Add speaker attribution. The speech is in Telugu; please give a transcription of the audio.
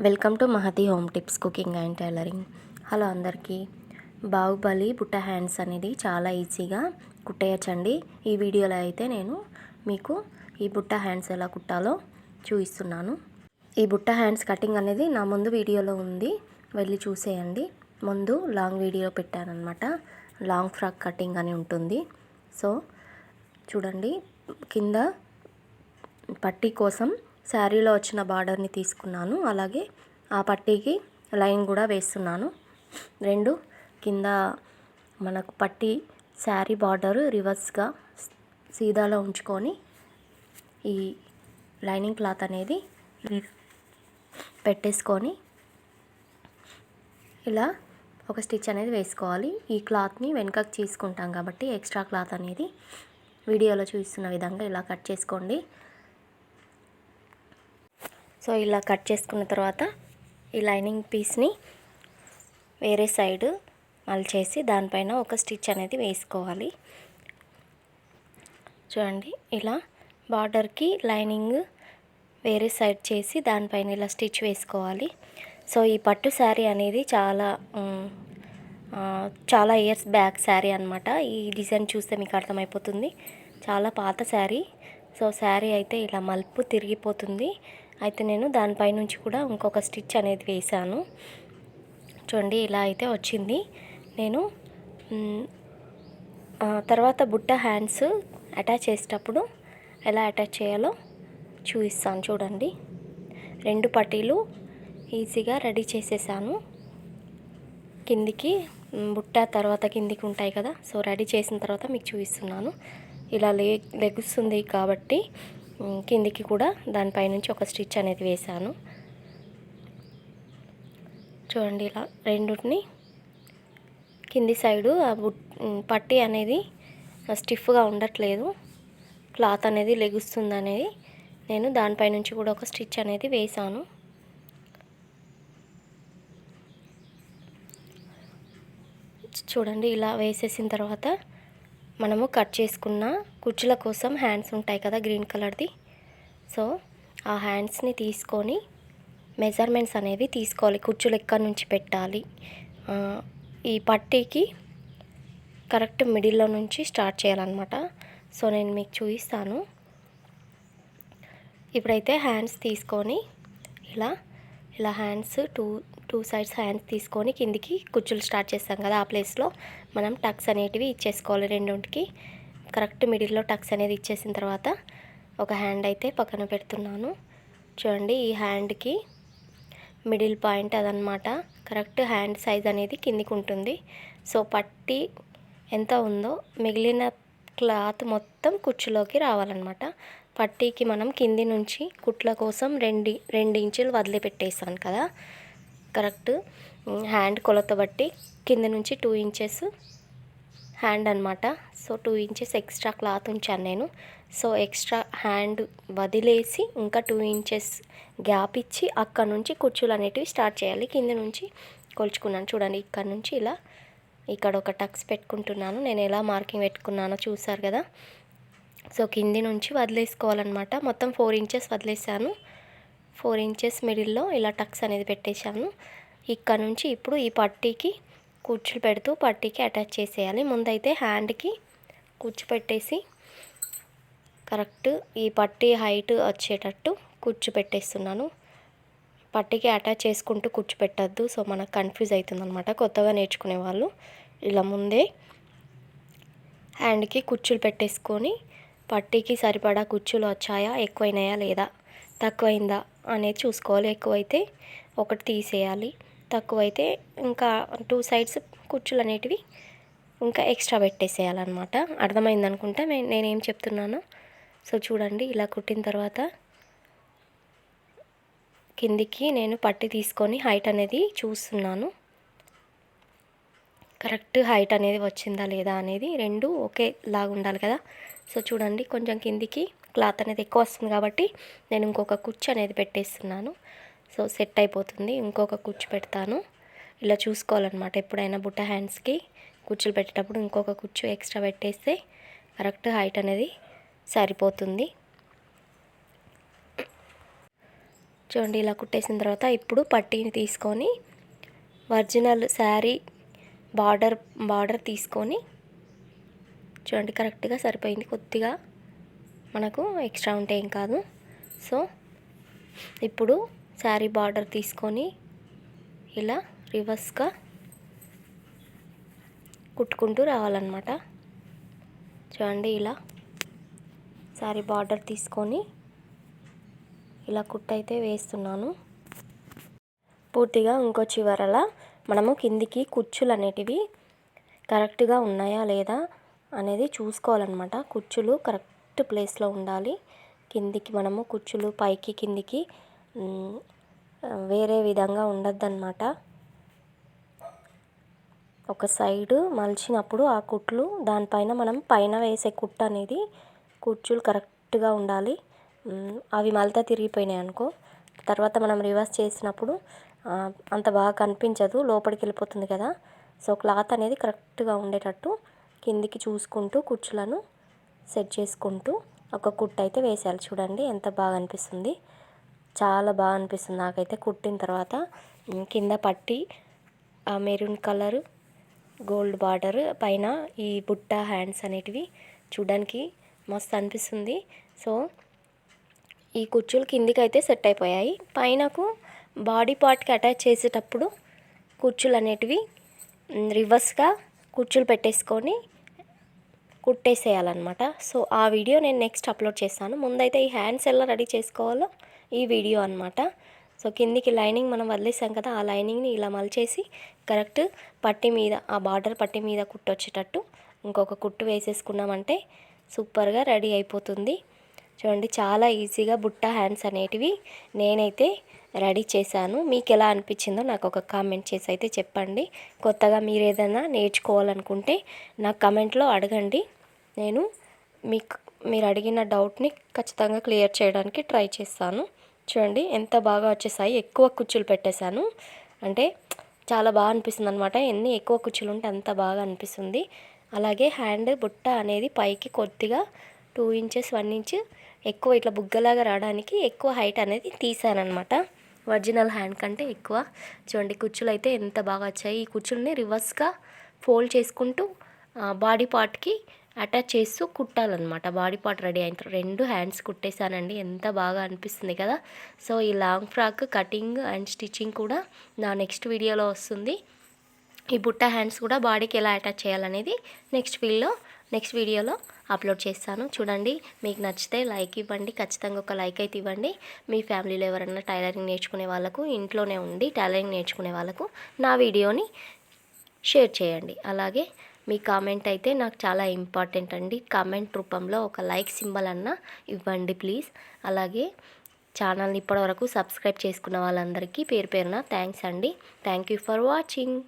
Speaker 1: Welcome to Mahathi home tips cooking and tailoring. Hello అందరికీ. బాహుబలి బుట్ట హ్యాండ్స్ అనేది చాలా ఈజీగా కుట్టేయచ్చండి. ఈ వీడియోలో అయితే నేను మీకు ఈ బుట్ట హ్యాండ్స్ ఎలా కుట్టాలో చూపిస్తున్నాను. ఈ బుట్ట హ్యాండ్స్ కటింగ్ అనేది నా ముందు వీడియోలో ఉంది, వెళ్ళి చూసేయండి. ముందు లాంగ్ వీడియో పెట్టానన్నమాట, లాంగ్ ఫ్రాక్ కటింగ్ అని ఉంటుంది. సో చూడండి, కింద పట్టీ కోసం శారీలో వచ్చిన బార్డర్ని తీసుకున్నాను. అలాగే ఆ పట్టీకి లైన్ కూడా వేస్తున్నాను. రెండు కింద మనకు పట్టీ శారీ బార్డర్ రివర్స్గా సీదాలో ఉంచుకొని ఈ లైనింగ్ క్లాత్ అనేది పెట్టేసుకొని ఇలా ఒక స్టిచ్ అనేది వేసుకోవాలి. ఈ క్లాత్ని వెనుకకు తీసుకుంటాం కాబట్టి ఎక్స్ట్రా క్లాత్ అనేది వీడియోలో చూపిస్తున్న విధంగా ఇలా కట్ చేసుకోండి. సో ఇలా కట్ చేసుకున్న తర్వాత ఈ లైనింగ్ పీస్ని వేరే సైడ్ మలిచేసి దానిపైన ఒక స్టిచ్ అనేది వేసుకోవాలి. చూడండి, ఇలా బార్డర్కి లైనింగ్ వేరే సైడ్ చేసి దానిపైన ఇలా స్టిచ్ వేసుకోవాలి. సో ఈ పట్టు శారీ అనేది చాలా ఇయర్స్ బ్యాక్ శారీ అనమాట. ఈ డిజైన్ చూస్తే మీకు అర్థమైపోతుంది, చాలా పాత శారీ. సో శారీ అయితే ఇలా మలుపు తిరిగిపోతుంది. అయితే నేను దానిపై నుంచి కూడా ఇంకొక స్టిచ్ అనేది వేసాను. చూడండి, ఇలా అయితే వచ్చింది. నేను తర్వాత బుట్ట హ్యాండ్స్ అటాచ్ చేసేటప్పుడు ఎలా అటాచ్ చేయాలో చూపిస్తాను. చూడండి, రెండు పట్టీలు ఈజీగా రెడీ చేసేసాను. కిందికి బుట్ట తర్వాత కిందికి ఉంటాయి కదా, సో రెడీ చేసిన తర్వాత మీకు చూపిస్తున్నాను. ఇలా లెగుస్తుంది కాబట్టి కిందికి కూడా దానిపై నుంచి ఒక స్టిచ్ అనేది వేసాను. చూడండి, ఇలా రెండుని కింది సైడు పట్టీ అనేది స్టిఫ్గా ఉండట్లేదు, క్లాత్ అనేది లెగుస్తుంది అనేది నేను దానిపై నుంచి కూడా ఒక స్టిచ్ అనేది వేసాను. చూడండి, ఇలా వేసేసిన తర్వాత మనము కట్ చేసుకున్న కుచ్చుల కోసం హ్యాండ్స్ ఉంటాయి కదా గ్రీన్ కలర్ది, సో ఆ హ్యాండ్స్ని తీసుకొని మెజర్మెంట్స్ అనేవి తీసుకోవాలి. కుచ్చులు ఎక్కడి నుంచి పెట్టాలి, ఈ పట్టీకి కరెక్ట్ మిడిల్లో నుంచి స్టార్ట్ చేయాలన్నమాట. సో నేను మీకు చూపిస్తాను. ఇప్పుడైతే హ్యాండ్స్ తీసుకొని ఇలా హ్యాండ్స్ టూ సైడ్స్ హ్యాండ్స్ తీసుకొని కిందికి కుచ్చులు స్టార్ట్ చేస్తాం కదా, ఆ ప్లేస్లో మనం టక్స్ అనేటివి ఇచ్చేసుకోవాలి. రెండింటికి కరెక్ట్ మిడిల్లో టక్స్ అనేది ఇచ్చేసిన తర్వాత ఒక హ్యాండ్ అయితే పక్కన పెడుతున్నాను. చూడండి, ఈ హ్యాండ్కి మిడిల్ పాయింట్ అదనమాట. కరెక్ట్ హ్యాండ్ సైజ్ అనేది కిందికి ఉంటుంది. సో పట్టీ ఎంత ఉందో మిగిలిన క్లాత్ మొత్తం కుచ్చులోకి రావాలన్నమాట. పట్టీకి మనం కింది నుంచి కుట్ల కోసం రెండు ఇంచులు వదిలిపెట్టేసాను కదా, కరెక్ట్ హ్యాండ్ కొలత బట్టి కింద నుంచి 2 ఇంచెస్ హ్యాండ్ అనమాట. సో 2 ఇంచెస్ ఎక్స్ట్రా క్లాత్ ఉంచాను నేను. సో ఎక్స్ట్రా హ్యాండ్ వదిలేసి ఇంకా 2 ఇంచెస్ గ్యాప్ ఇచ్చి అక్కడ నుంచి కుచ్చులు అనేటివి స్టార్ట్ చేయాలి. కింద నుంచి కొలుచుకున్నాను. చూడండి, ఇక్కడ నుంచి ఇక్కడ ఒక టక్స్ పెట్టుకుంటున్నాను. నేను ఎలా మార్కింగ్ పెట్టుకున్నానో చూసారు కదా. సో కింది నుంచి వదిలేసుకోవాలన్నమాట. మొత్తం 4 ఇంచెస్ వదిలేసాను. 4 ఇంచెస్ మిడిల్లో ఇలా టక్స్ అనేది పెట్టేశాను. ఇక్కడ నుంచి ఇప్పుడు ఈ పట్టీకి కుచ్చులు పెడుతూ పట్టీకి అటాచ్ చేసేయాలి. ముందైతే హ్యాండ్కి కుచ్చు పెట్టేసి కరెక్ట్ ఈ పట్టీ హైట్ వచ్చేటట్టు కుచ్చు పెట్టేస్తున్నాను. పట్టీకి అటాచ్ చేసుకుంటూ కుచ్చు పెట్టద్దు, సో మనకు కన్ఫ్యూజ్ అవుతుంది అనమాట కొత్తగా నేర్చుకునే వాళ్ళు. ఇలా ముందే హ్యాండ్కి కుచ్చులు పెట్టేసుకొని పట్టీకి సరిపడా కుచ్చులు వచ్చాయా, ఎక్కువైనాయా లేదా, తక్కువైందా అనేది చూసుకోవాలి. ఎక్కువైతే ఒకటి తీసేయాలి, తక్కువైతే ఇంకా 2 సైడ్స్ కుచ్చులు అనేటివి ఇంకా ఎక్స్ట్రా పెట్టేసేయాలన్నమాట. అర్థమైంది అనుకుంటా నేనేం చెప్తున్నానో. సో చూడండి, ఇలా కుట్టిన తర్వాత కిందికి నేను పట్టి తీసుకొని హైట్ అనేది చూస్తున్నాను. కరెక్ట్ హైట్ అనేది వచ్చిందా లేదా అనేది రెండు ఒకేలాగా ఉండాలి కదా. సో చూడండి, కొంచెం కిందికి క్లాత్ అనేది ఎక్కువ వస్తుంది కాబట్టి నేను ఇంకొక కుచ్చు అనేది పెట్టేస్తున్నాను. సో సెట్ అయిపోతుంది. ఇంకొక కుచ్చు పెడతాను. ఇలా చూసుకోవాలన్నమాట. ఎప్పుడైనా బుట్ట హ్యాండ్స్కి కుచ్చులు పెట్టేటప్పుడు ఇంకొక కుచ్చు ఎక్స్ట్రా పెట్టేస్తే కరెక్ట్ హైట్ అనేది సరిపోతుంది. చూడండి ఇలా కుట్టేసిన తర్వాత ఇప్పుడు పట్టీని తీసుకొని ఒరిజినల్ శారీ బార్డర్ తీసుకొని చూడండి కరెక్ట్గా సరిపోయింది. కొద్దిగా మనకు ఎక్స్ట్రా ఉంటే ఏం కాదు. సో ఇప్పుడు శారీ బార్డర్ తీసుకొని ఇలా రివర్స్గా కుట్టుకుంటూ రావాలన్నమాట. చూడండి ఇలా శారీ బార్డర్ తీసుకొని ఇలా కుట్టయితే వేస్తున్నాను. పూర్తిగా ఇంకో చివరల మనము కిందికి కుచ్చులు అనేటివి కరెక్ట్గా ఉన్నాయా లేదా అనేది చూసుకోవాలన్నమాట. కుచ్చులు కరెక్ట్ ప్లేస్లో ఉండాలి. కిందికి మనము కుచ్చులు పైకి కిందికి వేరే విధంగా ఉండద్దన్నమాట. ఒక సైడు మలిచినప్పుడు ఆ కుట్లు దానిపైన మనం పైన వేసే కుట్టు అనేది కుచ్చులు కరెక్ట్గా ఉండాలి. అవి మలత తిరిగిపోయినాయి అనుకో తర్వాత మనం రివర్స్ చేసినప్పుడు అంత బాగా కనిపించదు, లోపలికి వెళ్ళిపోతుంది కదా. సో క్లాత్ అనేది కరెక్ట్గా ఉండేటట్టు కిందికి చూసుకుంటూ కుచ్చులను సెట్ చేసుకుంటూ ఒక కుట్టు అయితే వేసేయాలి. చూడండి ఎంత బాగా అనిపిస్తుంది, చాలా బాగా అనిపిస్తుంది నాకైతే కుట్టిన తర్వాత. కింద పట్టి ఆ మెరూన్ కలర్ గోల్డ్ బార్డర్ పైన ఈ బుట్ట హ్యాండ్స్ అనేటివి చూడడానికి మస్తు అనిపిస్తుంది. సో ఈ కుచ్చులు కిందికి అయితే సెట్ అయిపోయాయి. పైనకు బాడీ పార్ట్కి అటాచ్ చేసేటప్పుడు కుచ్చులు అనేటివి రివర్స్గా కుచ్చులు పెట్టేసుకొని కుట్టేసేయాలన్నమాట. సో ఆ వీడియో నేను నెక్స్ట్ అప్లోడ్ చేస్తాను. ముందైతే ఈ హ్యాండ్స్ ఎలా రెడీ చేసుకోవాలో ఈ వీడియో అన్నమాట. సో కిందికి లైనింగ్ మనం వదిలేసాం కదా, ఆ లైనింగ్ని ఇలా మలిచేసి కరెక్ట్ పట్టి మీద ఆ బార్డర్ పట్టి మీద కుట్టు వచ్చేటట్టు ఇంకొక కుట్టు వేసేసుకున్నామంటే సూపర్గా రెడీ అయిపోతుంది. చూడండి చాలా ఈజీగా బుట్ట హ్యాండ్స్ అనేటివి నేనైతే రెడీ చేశాను. మీకు ఎలా అనిపించిందో నాకు ఒక కామెంట్ చేసి అయితే చెప్పండి. కొత్తగా మీరు ఏదైనా నేర్చుకోవాలనుకుంటే నాకు కామెంట్లో అడగండి. నేను మీరు అడిగిన డౌట్ని ఖచ్చితంగా క్లియర్ చేయడానికి ట్రై చేస్తాను. చూడండి ఎంత బాగా వచ్చేసాయి. ఎక్కువ కుచ్చులు పెట్టేశాను అంటే చాలా బాగా అనిపిస్తుంది అనమాట. ఎన్ని ఎక్కువ కుచ్చులు ఉంటే అంత బాగా అనిపిస్తుంది. అలాగే హ్యాండ్ బుట్ట అనేది పైకి కొద్దిగా 2 ఇంచెస్ 1 ఇంచ్ ఎక్కువ ఇట్లా బుగ్గలాగా రావడానికి ఎక్కువ హైట్ అనేది తీసానమాట. ఒరిజినల్ హ్యాండ్ కంటే ఎక్కువ. చూడండి కుచ్చులు అయితే ఎంత బాగా వచ్చాయి. ఈ కుచ్చుల్ని రివర్స్గా ఫోల్డ్ చేసుకుంటూ బాడీ పార్ట్కి అటాచ్ చేస్తూ కుట్టాలన్నమాట. బాడీ పార్ట్ రెడీ అయిన 2 హ్యాండ్స్ కుట్టేశానండి. ఎంత బాగా అనిపిస్తుంది కదా. సో ఈ long frock cutting and stitching కూడా నా నెక్స్ట్ వీడియోలో వస్తుంది. ఈ బుట్ట హ్యాండ్స్ కూడా బాడీకి ఎలా అటాచ్ చేయాలనేది నెక్స్ట్ వీడియోలో అప్లోడ్ చేస్తాను. చూడండి మీకు నచ్చితే లైక్ ఇవ్వండి, ఖచ్చితంగా ఒక లైక్ అయితే ఇవ్వండి. మీ ఫ్యామిలీలో ఎవరైనా టైలరింగ్ నేర్చుకునే వాళ్ళకు, ఇంట్లోనే ఉండి టైలరింగ్ నేర్చుకునే వాళ్ళకు నా వీడియోని షేర్ చేయండి. అలాగే మీ కామెంట్ అయితే నాకు చాలా ఇంపార్టెంట్ అండి. కామెంట్ రూపంలో ఒక లైక్ సింబల్ అన్నా ఇవ్వండి ప్లీజ్. అలాగే ఛానల్ని ఇప్పటివరకు సబ్స్క్రైబ్ చేసుకున్న వాళ్ళందరికీ పేరు పేరున థ్యాంక్స్ అండి. Thank you for watching.